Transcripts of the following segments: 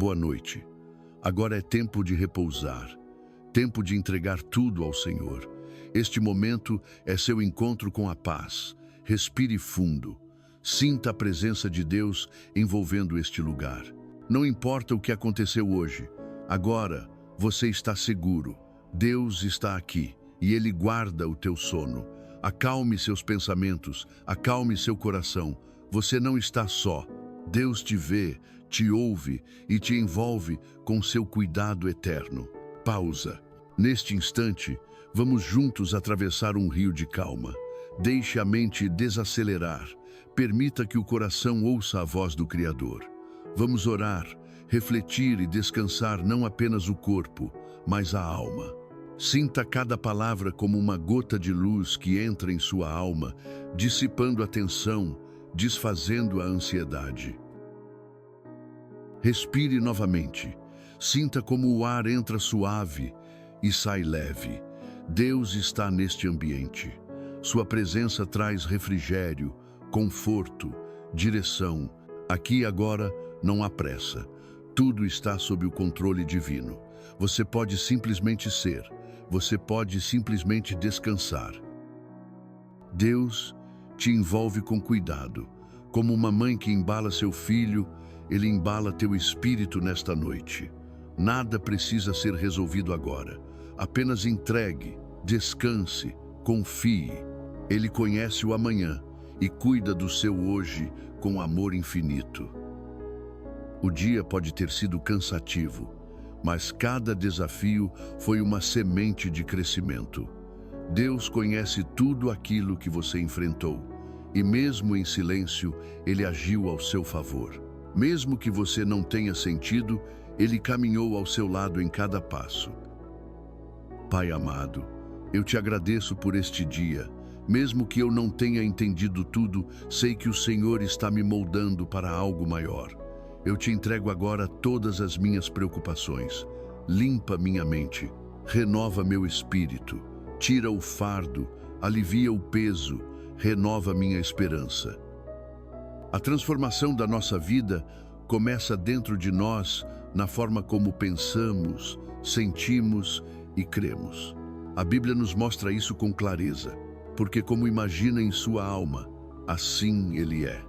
boa noite. Agora é tempo de repousar, tempo de entregar tudo ao Senhor. Este momento é seu encontro com a paz. Respire fundo. Sinta a presença de Deus envolvendo este lugar. Não importa o que aconteceu hoje, agora você está seguro. Deus está aqui e Ele guarda o teu sono. Acalme seus pensamentos, acalme seu coração. Você não está só. Deus te vê, te ouve e te envolve com seu cuidado eterno. Pausa. Neste instante, vamos juntos atravessar um rio de calma. Deixe a mente desacelerar. Permita que o coração ouça a voz do Criador. Vamos orar, refletir e descansar não apenas o corpo, mas a alma. Sinta cada palavra como uma gota de luz que entra em sua alma, dissipando a tensão, desfazendo a ansiedade. Respire novamente. Sinta como o ar entra suave e sai leve. Deus está neste ambiente. Sua presença traz refrigério, conforto, direção. Aqui e agora não há pressa. Tudo está sob o controle divino. Você pode simplesmente ser. Você pode simplesmente descansar. Deus te envolve com cuidado. Como uma mãe que embala seu filho, Ele embala teu espírito nesta noite. Nada precisa ser resolvido agora. Apenas entregue, descanse, confie. Ele conhece o amanhã e cuida do seu hoje com amor infinito. O dia pode ter sido cansativo, mas cada desafio foi uma semente de crescimento. Deus conhece tudo aquilo que você enfrentou, e mesmo em silêncio, Ele agiu ao seu favor. Mesmo que você não tenha sentido, Ele caminhou ao seu lado em cada passo. Pai amado, eu te agradeço por este dia. Mesmo que eu não tenha entendido tudo, sei que o Senhor está me moldando para algo maior. Eu te entrego agora todas as minhas preocupações. Limpa minha mente, renova meu espírito, tira o fardo, alivia o peso, renova minha esperança. A transformação da nossa vida começa dentro de nós, na forma como pensamos, sentimos e cremos. A Bíblia nos mostra isso com clareza, porque como imagina em sua alma, assim ele é.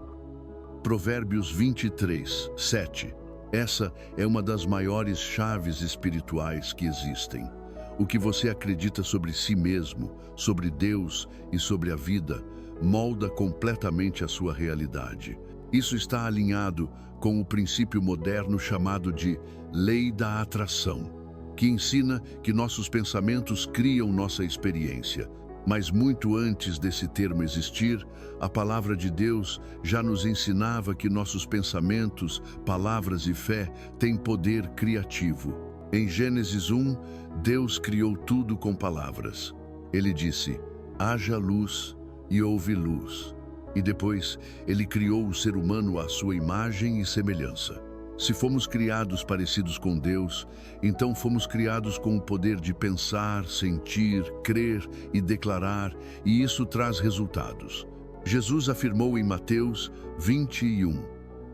Provérbios 23, 7. Essa é uma das maiores chaves espirituais que existem. O que você acredita sobre si mesmo, sobre Deus e sobre a vida, molda completamente a sua realidade. Isso está alinhado com o princípio moderno chamado de Lei da Atração, que ensina que nossos pensamentos criam nossa experiência. Mas muito antes desse termo existir, a palavra de Deus já nos ensinava que nossos pensamentos, palavras e fé têm poder criativo. Em Gênesis 1, Deus criou tudo com palavras. Ele disse, haja luz, e houve luz. E depois, Ele criou o ser humano à sua imagem e semelhança. Se fomos criados parecidos com Deus, então fomos criados com o poder de pensar, sentir, crer e declarar, e isso traz resultados. Jesus afirmou em Mateus 21,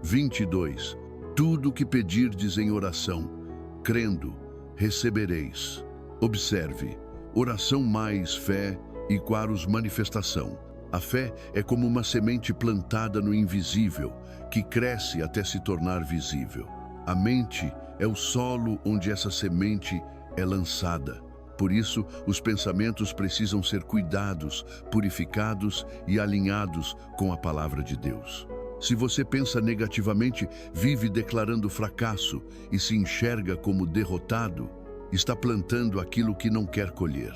22, tudo o que pedirdes em oração, crendo, recebereis. Observe, oração mais fé e quaros manifestação. A fé é como uma semente plantada no invisível, que cresce até se tornar visível. A mente é o solo onde essa semente é lançada. Por isso, os pensamentos precisam ser cuidados, purificados e alinhados com a palavra de Deus. Se você pensa negativamente, vive declarando fracasso e se enxerga como derrotado, está plantando aquilo que não quer colher.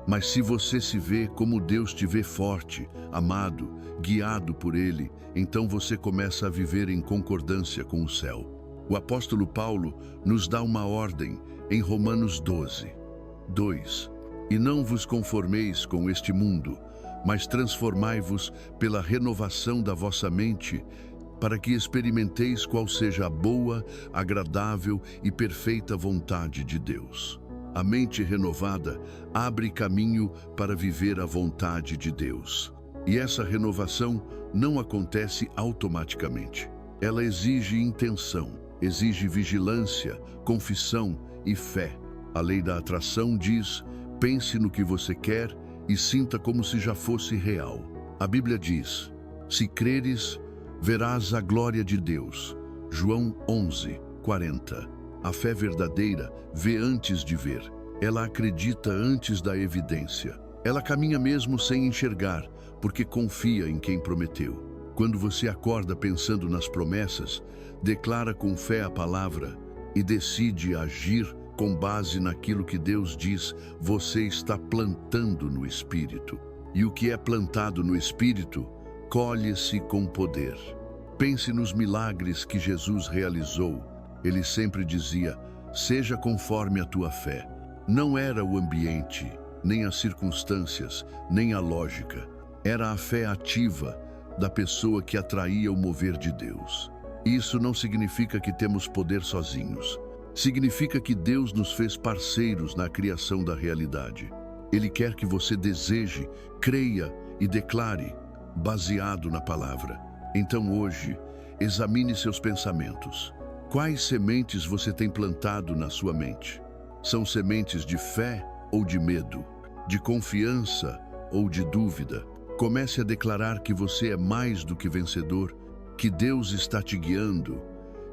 Mas se você se vê como Deus te vê forte, amado, guiado por Ele, então você começa a viver em concordância com o céu. O apóstolo Paulo nos dá uma ordem em Romanos 12, 2. E não vos conformeis com este mundo, mas transformai-vos pela renovação da vossa mente, para que experimenteis qual seja a boa, agradável e perfeita vontade de Deus. A mente renovada abre caminho para viver a vontade de Deus. E essa renovação não acontece automaticamente. Ela exige intenção. exige vigilância, confissão e fé. A lei da atração diz: pense no que você quer e sinta como se já fosse real. A Bíblia diz: se creres, verás a glória de Deus. João 11:40. A fé verdadeira vê antes de ver. Ela acredita antes da evidência. Ela caminha mesmo sem enxergar, porque confia em quem prometeu. Quando você acorda pensando nas promessas, declara com fé a palavra e decide agir com base naquilo que Deus diz, você está plantando no Espírito. E o que é plantado no Espírito, colhe-se com poder. Pense nos milagres que Jesus realizou. Ele sempre dizia: seja conforme a tua fé. Não era o ambiente, nem as circunstâncias, nem a lógica. Era a fé ativa da pessoa que atraía o mover de Deus. Isso não significa que temos poder sozinhos. Significa que Deus nos fez parceiros na criação da realidade. Ele quer que você deseje, creia e declare, baseado na palavra. Então hoje, examine seus pensamentos. Quais sementes você tem plantado na sua mente? São sementes de fé ou de medo? De confiança ou de dúvida? Comece a declarar que você é mais do que vencedor, que Deus está te guiando,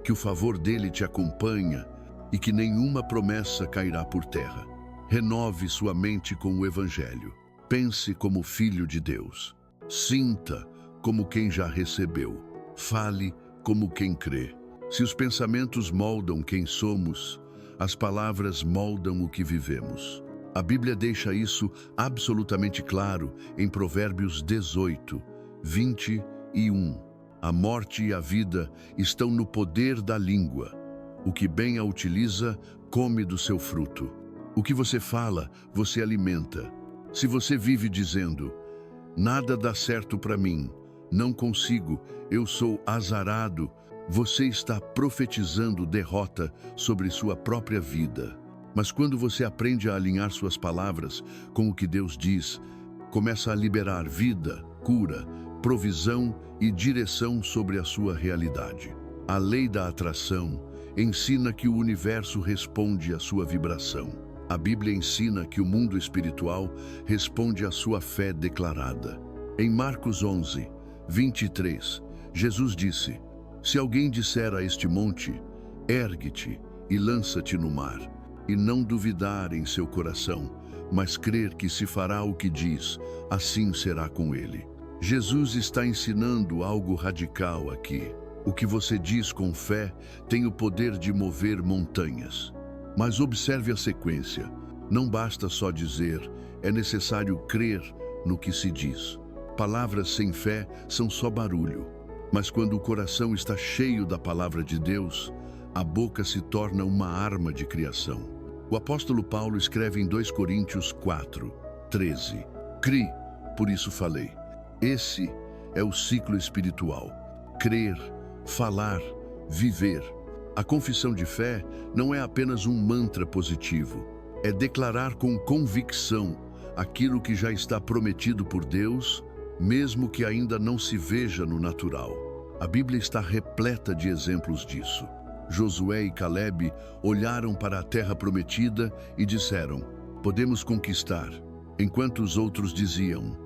que o favor dele te acompanha e que nenhuma promessa cairá por terra. Renove sua mente com o Evangelho. Pense como filho de Deus. Sinta como quem já recebeu. Fale como quem crê. Se os pensamentos moldam quem somos, as palavras moldam o que vivemos. A Bíblia deixa isso absolutamente claro em Provérbios 18:21. A morte e a vida estão no poder da língua. O que bem a utiliza, come do seu fruto. O que você fala, você alimenta. Se você vive dizendo: nada dá certo para mim, não consigo, eu sou azarado, você está profetizando derrota sobre sua própria vida. Mas quando você aprende a alinhar suas palavras com o que Deus diz, começa a liberar vida, cura, provisão e direção sobre a sua realidade. A lei da atração ensina que o universo responde à sua vibração. A Bíblia ensina que o mundo espiritual responde à sua fé declarada. Em Marcos 11:23, Jesus disse: se alguém disser a este monte, ergue-te e lança-te no mar, e não duvidar em seu coração, mas crer que se fará o que diz, assim será com ele. Jesus está ensinando algo radical aqui. O que você diz com fé tem o poder de mover montanhas. Mas observe a sequência. Não basta só dizer, é necessário crer no que se diz. Palavras sem fé são só barulho. Mas quando o coração está cheio da palavra de Deus, a boca se torna uma arma de criação. O apóstolo Paulo escreve em 2 Coríntios 4:13: Cri, por isso falei. Esse é o ciclo espiritual. Crer, falar, viver. A confissão de fé não é apenas um mantra positivo. É declarar com convicção aquilo que já está prometido por Deus, mesmo que ainda não se veja no natural. A Bíblia está repleta de exemplos disso. Josué e Calebe olharam para a terra prometida e disseram: podemos conquistar, enquanto os outros diziam: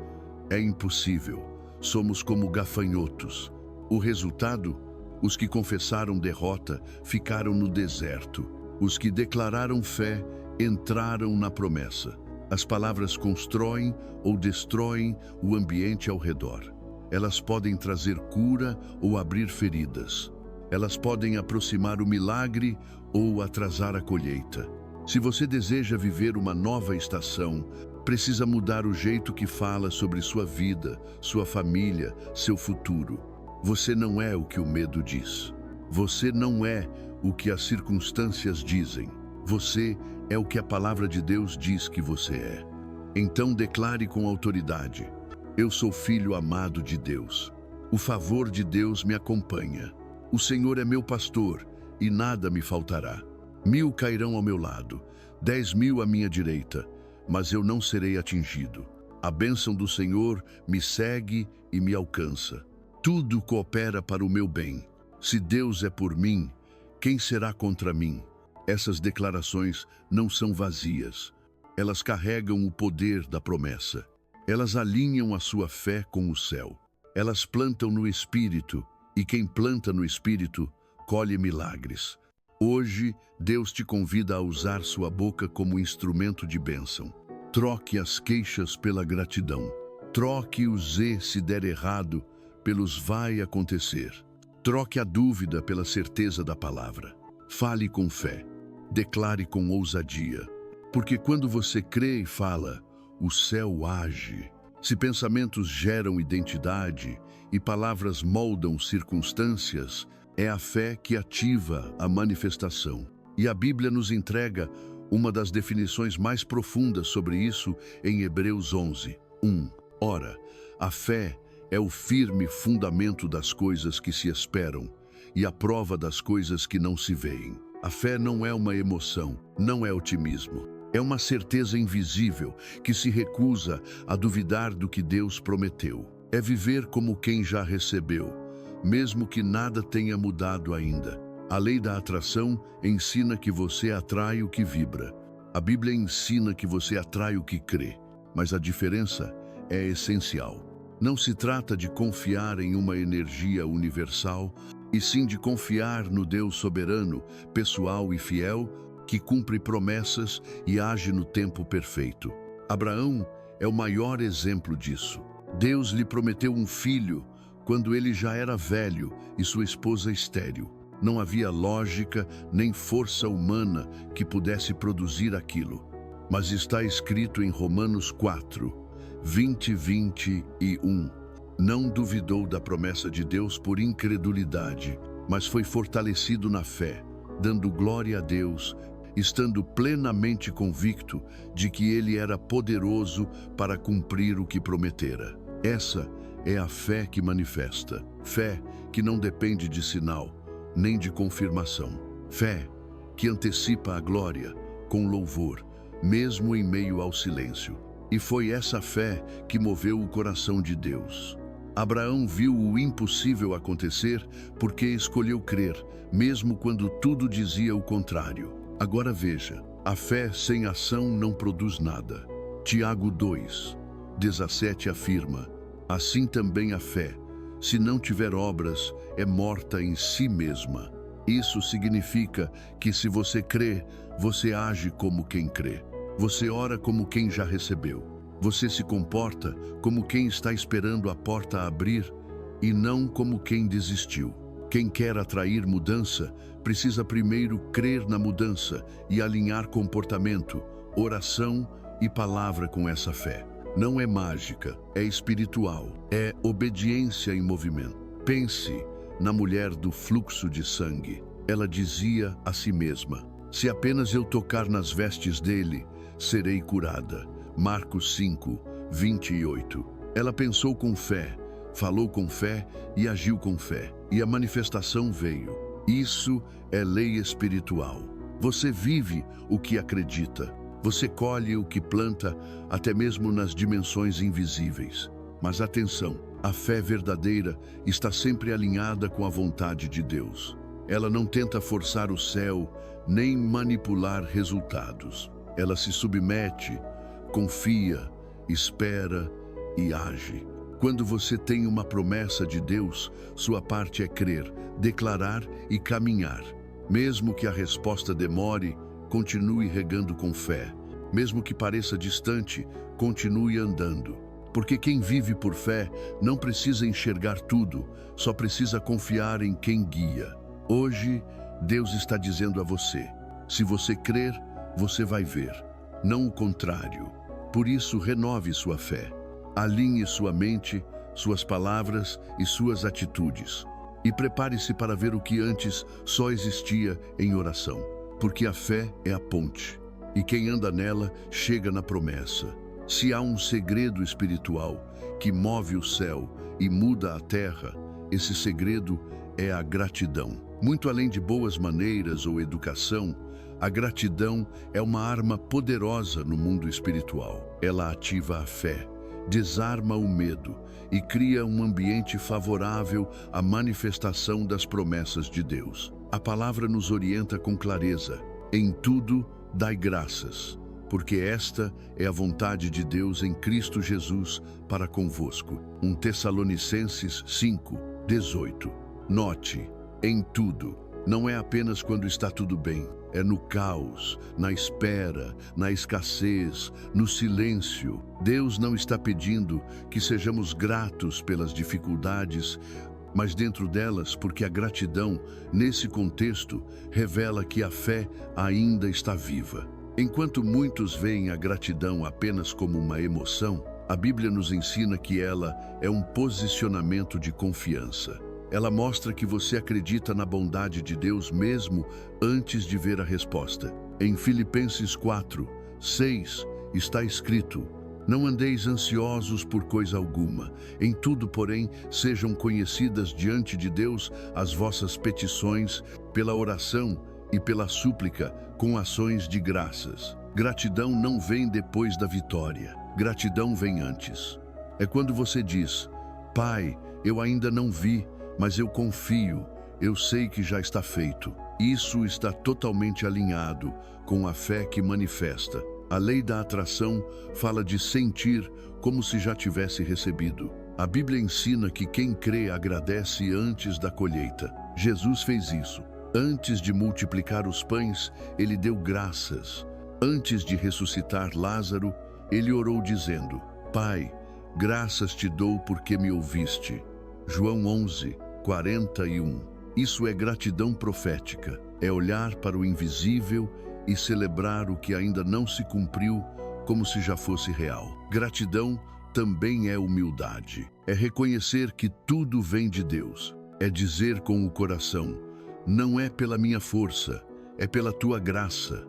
é impossível, somos como gafanhotos. O resultado? Os que confessaram derrota ficaram no deserto. Os que declararam fé entraram na promessa. As palavras constroem ou destroem o ambiente ao redor. Elas podem trazer cura ou abrir feridas. Elas podem aproximar o milagre ou atrasar a colheita. Se você deseja viver uma nova estação, precisa mudar o jeito que fala sobre sua vida, sua família, seu futuro. Você não é o que o medo diz. Você não é o que as circunstâncias dizem. Você é o que a palavra de Deus diz que você é. Então declare com autoridade: eu sou filho amado de Deus. O favor de Deus me acompanha. O Senhor é meu pastor e nada me faltará. 1000 cairão ao meu lado, 10.000 à minha direita, mas eu não serei atingido. A bênção do Senhor me segue e me alcança. Tudo coopera para o meu bem. Se Deus é por mim, Quem será contra mim? Essas declarações não são vazias. Elas carregam o poder da promessa. Elas alinham a sua fé com o céu. Elas plantam no Espírito, e quem planta no Espírito colhe milagres. Hoje, Deus te convida a usar sua boca como instrumento de bênção. Troque as queixas pela gratidão. Troque o Z se der errado pelos vai acontecer. Troque a dúvida pela certeza da palavra. Fale com fé. Declare com ousadia. Porque quando você crê e fala, o céu age. Se pensamentos geram identidade e palavras moldam circunstâncias, é a fé que ativa a manifestação. E a Bíblia nos entrega uma das definições mais profundas sobre isso em Hebreus 11:1. Ora, a fé é o firme fundamento das coisas que se esperam e a prova das coisas que não se veem. A fé não é uma emoção, não é otimismo. É uma certeza invisível que se recusa a duvidar do que Deus prometeu. É viver como quem já recebeu, mesmo que nada tenha mudado ainda. A lei da atração ensina que você atrai o que vibra. A Bíblia ensina que você atrai o que crê, mas a diferença é essencial. Não se trata de confiar em uma energia universal, e sim de confiar no Deus soberano, pessoal e fiel, que cumpre promessas e age no tempo perfeito. Abraão é o maior exemplo disso. Deus lhe prometeu um filho quando ele já era velho e sua esposa estéril. Não havia lógica nem força humana que pudesse produzir aquilo. Mas está escrito em Romanos 4:20-21. Não duvidou da promessa de Deus por incredulidade, mas foi fortalecido na fé, dando glória a Deus, estando plenamente convicto de que ele era poderoso para cumprir o que prometera. Essa é a fé que manifesta. Fé que não depende de sinal, nem de confirmação. Fé que antecipa a glória com louvor, mesmo em meio ao silêncio. E foi essa fé que moveu o coração de Deus. Abraão viu o impossível acontecer porque escolheu crer, mesmo quando tudo dizia o contrário. Agora veja, a fé sem ação não produz nada. Tiago 2:17 afirma: assim também a fé, se não tiver obras, é morta em si mesma. Isso significa que se você crê, você age como quem crê. Você ora como quem já recebeu. Você se comporta como quem está esperando a porta abrir e não como quem desistiu. Quem quer atrair mudança precisa primeiro crer na mudança e alinhar comportamento, oração e palavra com essa fé. Não é mágica, é espiritual, é obediência em movimento. Pense na mulher do fluxo de sangue. Ela dizia a si mesma: se apenas eu tocar nas vestes dele, serei curada. Marcos 5:28. Ela pensou com fé, falou com fé e agiu com fé. E a manifestação veio. Isso é lei espiritual. Você vive o que acredita. Você colhe o que planta, até mesmo nas dimensões invisíveis. Mas atenção, a fé verdadeira está sempre alinhada com a vontade de Deus. Ela não tenta forçar o céu, nem manipular resultados. Ela se submete, confia, espera e age. Quando você tem uma promessa de Deus, sua parte é crer, declarar e caminhar. Mesmo que a resposta demore, continue regando com fé. Mesmo que pareça distante, continue andando. Porque quem vive por fé não precisa enxergar tudo, só precisa confiar em quem guia. Hoje, Deus está dizendo a você: se você crer, você vai ver, não o contrário. Por isso, renove sua fé. Alinhe sua mente, suas palavras e suas atitudes. E prepare-se para ver o que antes só existia em oração. Porque a fé é a ponte, e quem anda nela chega na promessa. Se há um segredo espiritual que move o céu e muda a terra, esse segredo é a gratidão. Muito além de boas maneiras ou educação, a gratidão é uma arma poderosa no mundo espiritual. Ela ativa a fé, desarma o medo e cria um ambiente favorável à manifestação das promessas de Deus. A palavra nos orienta com clareza. Em tudo, dai graças, porque esta é a vontade de Deus em Cristo Jesus para convosco. 1 Tessalonicenses 5:18. Note, em tudo. Não é apenas quando está tudo bem. É no caos, na espera, na escassez, no silêncio. Deus não está pedindo que sejamos gratos pelas dificuldades, mas dentro delas, porque a gratidão, nesse contexto, revela que a fé ainda está viva. Enquanto muitos veem a gratidão apenas como uma emoção, a Bíblia nos ensina que ela é um posicionamento de confiança. Ela mostra que você acredita na bondade de Deus mesmo antes de ver a resposta. Em Filipenses 4:6 está escrito: não andeis ansiosos por coisa alguma. Em tudo, porém, sejam conhecidas diante de Deus as vossas petições, pela oração e pela súplica, com ações de graças. Gratidão não vem depois da vitória. Gratidão vem antes. É quando você diz: Pai, eu ainda não vi, mas eu confio, eu sei que já está feito. Isso está totalmente alinhado com a fé que manifesta. A lei da atração fala de sentir como se já tivesse recebido. A Bíblia ensina que quem crê agradece antes da colheita. Jesus fez isso. Antes de multiplicar os pães, ele deu graças. Antes de ressuscitar Lázaro, ele orou dizendo: Pai, graças te dou porque me ouviste. João 11:41. Isso é gratidão profética. É olhar para o invisível e celebrar o que ainda não se cumpriu como se já fosse real. Gratidão também é humildade. É reconhecer que tudo vem de Deus. É dizer com o coração: não é pela minha força, é pela tua graça.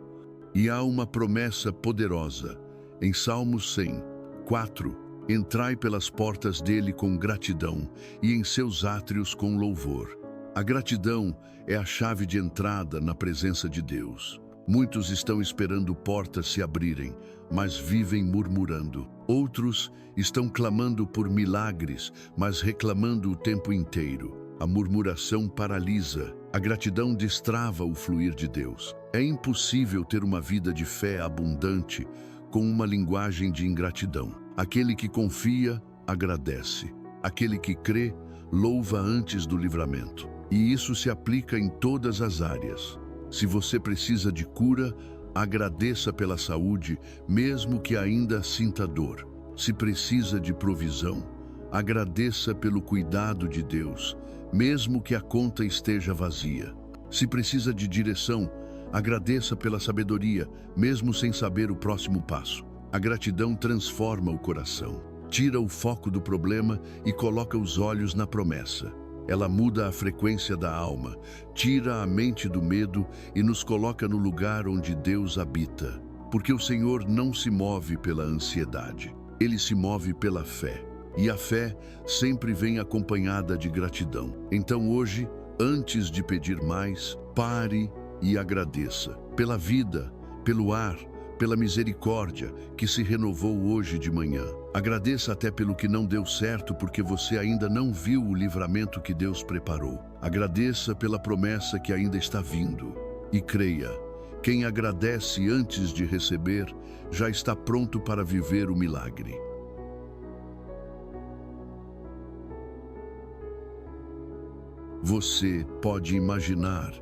E há uma promessa poderosa. Em Salmos 100:4, entrai pelas portas dele com gratidão e em seus átrios com louvor. A gratidão é a chave de entrada na presença de Deus. Muitos estão esperando portas se abrirem, mas vivem murmurando. Outros estão clamando por milagres, mas reclamando o tempo inteiro. A murmuração paralisa. A gratidão destrava o fluir de Deus. É impossível ter uma vida de fé abundante com uma linguagem de ingratidão. Aquele que confia, agradece. Aquele que crê, louva antes do livramento. E isso se aplica em todas as áreas. Se você precisa de cura, agradeça pela saúde, mesmo que ainda sinta dor. Se precisa de provisão, agradeça pelo cuidado de Deus, mesmo que a conta esteja vazia. Se precisa de direção, agradeça pela sabedoria, mesmo sem saber o próximo passo. A gratidão transforma o coração, tira o foco do problema e coloca os olhos na promessa. Ela muda a frequência da alma, tira a mente do medo e nos coloca no lugar onde Deus habita. Porque o Senhor não se move pela ansiedade, Ele se move pela fé. E a fé sempre vem acompanhada de gratidão. Então hoje, antes de pedir mais, pare e agradeça. Pela vida, pelo ar, pela misericórdia que se renovou hoje de manhã. Agradeça até pelo que não deu certo, porque você ainda não viu o livramento que Deus preparou. Agradeça pela promessa que ainda está vindo. E creia, quem agradece antes de receber, já está pronto para viver o milagre. Você pode imaginar,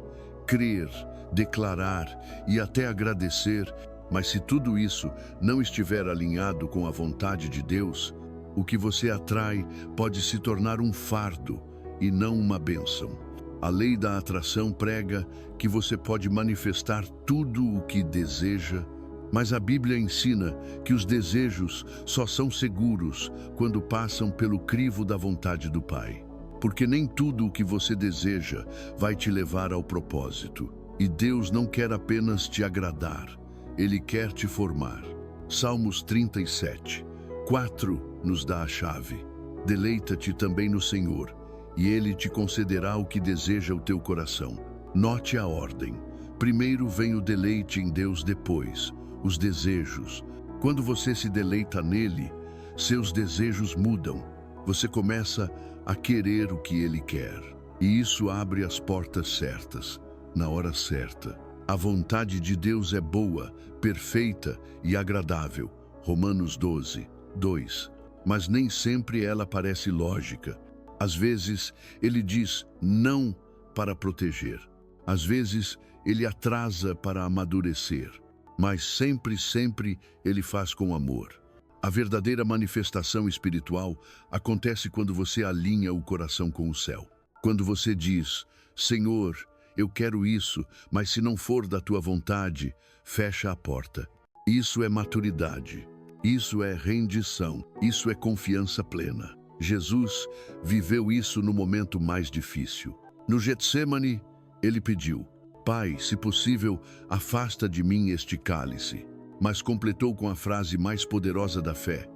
crer, declarar e até agradecer, mas se tudo isso não estiver alinhado com a vontade de Deus, o que você atrai pode se tornar um fardo e não uma bênção. A lei da atração prega que você pode manifestar tudo o que deseja, mas a Bíblia ensina que os desejos só são seguros quando passam pelo crivo da vontade do Pai. Porque nem tudo o que você deseja vai te levar ao propósito. E Deus não quer apenas te agradar, Ele quer te formar. Salmos 37:4 nos dá a chave. Deleita-te também no Senhor, e Ele te concederá o que deseja o teu coração. Note a ordem. Primeiro vem o deleite em Deus, depois os desejos. Quando você se deleita nele, seus desejos mudam. Você começa a querer o que Ele quer. E isso abre as portas certas. na hora certa. A vontade de Deus é boa, perfeita e agradável. Romanos 12, 2. Mas nem sempre ela parece lógica. Às vezes, ele diz não para proteger. Às vezes, ele atrasa para amadurecer. Mas sempre ele faz com amor. A verdadeira manifestação espiritual acontece quando você alinha o coração com o céu. Quando você diz, Senhor, eu quero isso, mas se não for da tua vontade, fecha a porta. Isso é maturidade. Isso é rendição. Isso é confiança plena. Jesus viveu isso no momento mais difícil. No Getsêmani, ele pediu, Pai, se possível, afasta de mim este cálice. Mas completou com a frase mais poderosa da fé.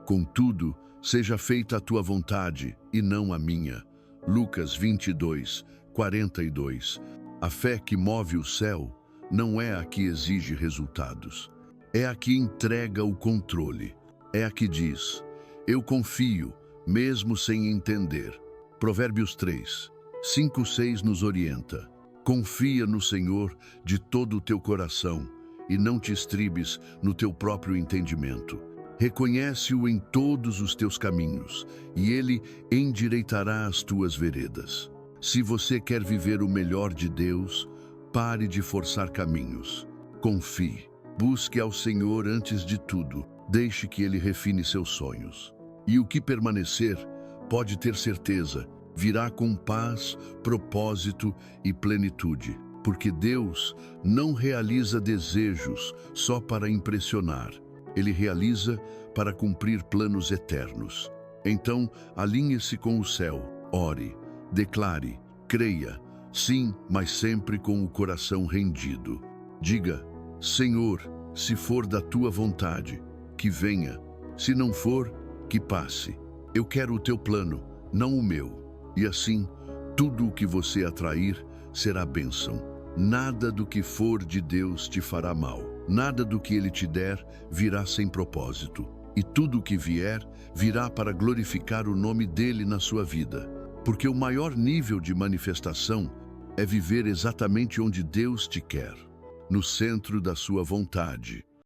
Contudo, seja feita a tua vontade e não a minha. Lucas 22, 42. A fé que move o céu não é a que exige resultados. É a que entrega o controle. É a que diz, eu confio, mesmo sem entender. Provérbios 3, 5, 6 nos orienta. Confia no Senhor de todo o teu coração e não te estribes no teu próprio entendimento. Reconhece-o em todos os teus caminhos, e ele endireitará as tuas veredas. Se você quer viver o melhor de Deus, pare de forçar caminhos. Confie. Busque ao Senhor antes de tudo. Deixe que ele refine seus sonhos. E o que permanecer, pode ter certeza, virá com paz, propósito e plenitude. Porque Deus não realiza desejos só para impressionar. Ele realiza para cumprir planos eternos. Então, alinhe-se com o céu, ore, declare, creia, sim, mas sempre com o coração rendido. Diga, Senhor, se for da tua vontade, que venha. Se não for, que passe. Eu quero o teu plano, não o meu. E assim, tudo o que você atrair será bênção. Nada do que for de Deus te fará mal. Nada do que Ele te der virá sem propósito. E tudo o que vier, virá para glorificar o nome dEle na sua vida. Porque o maior nível de manifestação é viver exatamente onde Deus te quer, no centro da sua vontade.